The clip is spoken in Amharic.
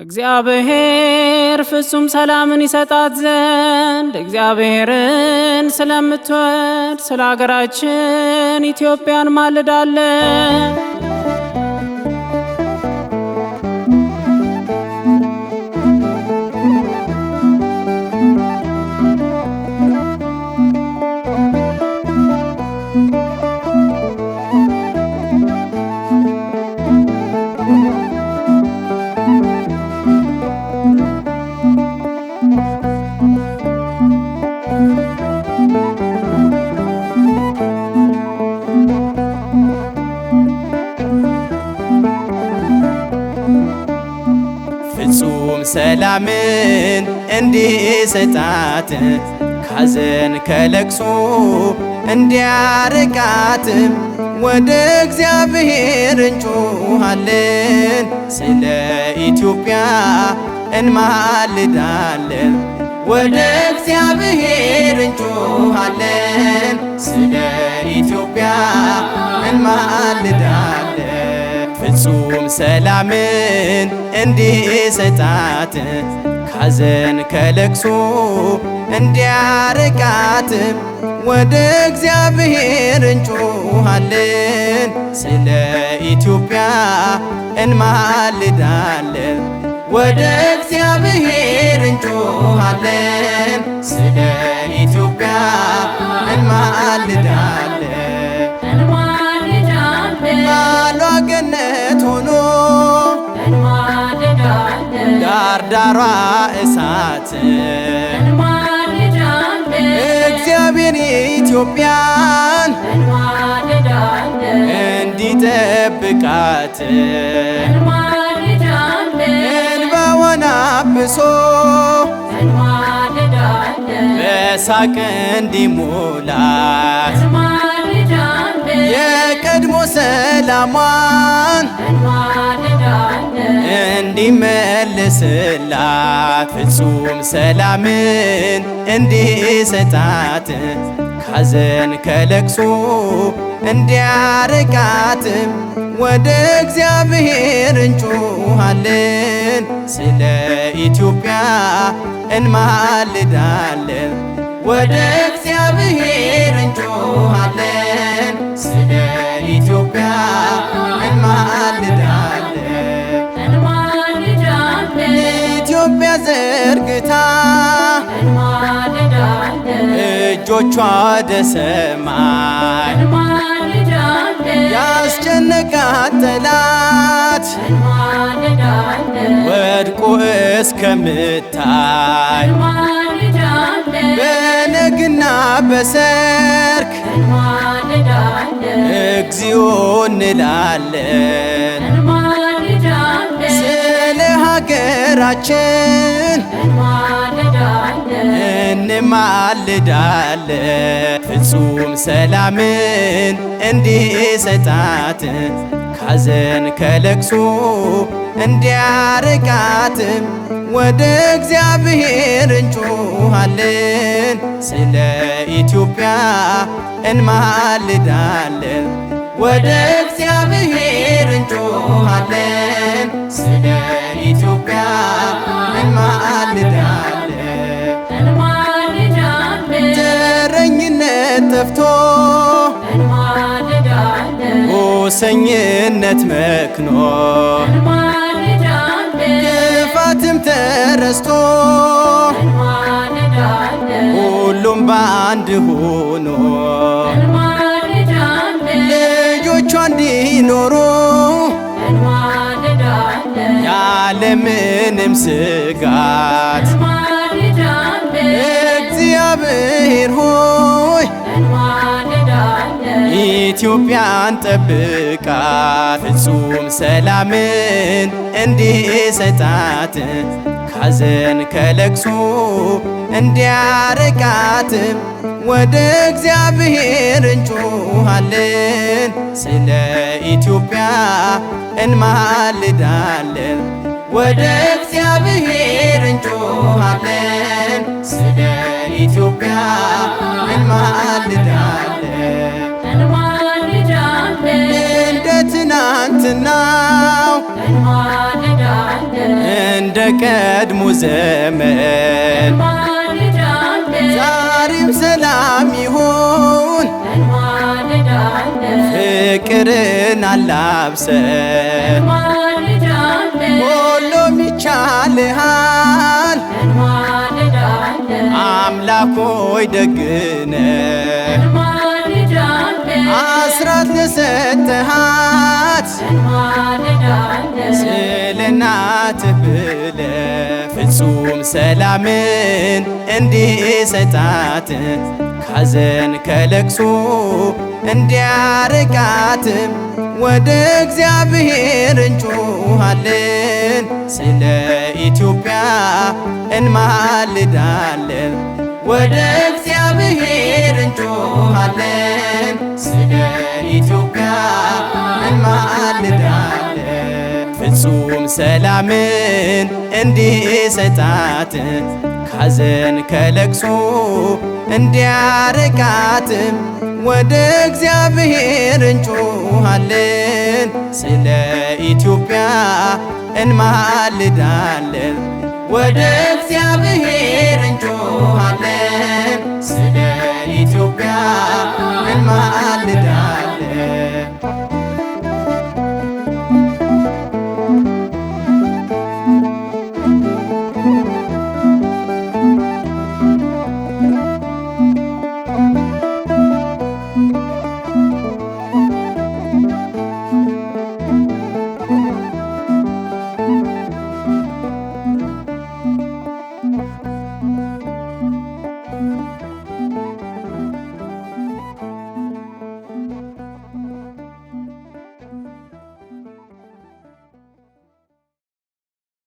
እግዚአብሔር ፍጹም ሰላምን ይሰጣት ዘንድ እግዚአብሔርን ስለምትወድ ስለ ሀገራችን ኢትዮጵያን ማልዳለን። ፍጹም ሰላምን እንዲሰጣት ካዘን ከለቅሶ እንዲያርቃት ወደ እግዚአብሔር እንጮሃለን። ስለ ኢትዮጵያ እንማልዳለን። ወደ እግዚአብሔር እንጮሃለን። ስለ ኢትዮጵያ እንማልዳለን። ፍጹም ሰላምን እንዲሰጣት ካዘን ከለቅሶ እንዲያርቃት ወደ እግዚአብሔር እንጮሃለን። ስለ ኢትዮጵያ እንማልዳለን። ወደ እግዚአብሔር እንጮሃለን። ስለ ኢትዮጵያ እንማልዳለን። ማሏ ገነት ሆኖ ዳር ዳሯ እሳት እግዚአብሔር ኢትዮጵያን እንዲጠብቃት እንባዋን አብሶ በሳቅ እንዲሞላት የቀድሞ ሰላሟን እንዲመልስላት ፍጹም ሰላምን እንዲሰጣት ካዘን ከለቅሶ እንዲያርቃት ወደ እግዚአብሔር እንጮሃለን። ስለ ኢትዮጵያ እንማልዳለን። ወደ እግዚአብሔር እንጮሃለን። ስለ ኢትዮጵያ እንማልዳለን። ኢትዮጵያ ዘርግታ እጆቿ ወደ ሰማይ ያስጨነቃት ጠላት ወድቆ እስከምታይ በነግና በሰርክ እግዚኦ እንላለን። ስለ ሀገራችን እንማልዳለን። ፍጹም ሰላምን እንዲሰጣት ካዘን ከለቅሶ እንዲያርቃት ወደ እግዚአብሔር እንጮሃለን። ስለ ኢትዮጵያ እንማልዳለን። ወደ እግዚአብሔር እንጮሃለን። ስለ ኢትዮጵያ እንማልዳለን። ዘረኝነት ጠፍቶ ጎሰኝነት መክኖ ክፋትም ተረስቶ ሁሉም በአንድ ሆኖ ልጆቿ እንዲኖሩ ያለምንም ስጋት እግዚአብሔር ሆይ ኢትዮጵያን ጠብቃት። ፍጹም ሰላምን እንዲሰጣት ካዘን ከለቅሶ እንዲያርቃት ወደ እግዚአብሔር እንጮሃለን። ስለ ኢትዮጵያ እንማልዳለን። ወደ እግዚአብሔር እንጮሃለን። ስለ ኢትዮጵያ እንማልዳለን። እንደ ትናንትናው እንደ ቀድሞ ዘመን ዛሬም ሰላም ይሁን ፍቅርን አላብሰን ሁሉም ይቻልሃል አምላክ ሆይ ደግነ አስራት ለሰጠሃት ስለ እናትህ ብለህ ፍጹም ሰላምን እንዲሰጣት ካዘን ከለቅሶ እንዲያርቃት ወደ እግዚአብሔር እንጮኻለን ስለ ኢትዮጵያ እንማልዳለን ወደ እግዚአብሔር እንጮኻለን ስለ ኢትዮጵያ እንማልዳለን ፍጹም ሰላምን እንዲሰጣት ካዘን ከለቅሶ እንዲያርቃት ወደ እግዚአብሔር እንጮኻለን ስለ ኢትዮጵያ እንማልዳለን ወደ እግዚአብሔር እንጮኻለን ስለ ኢትዮጵያ እንማልዳለን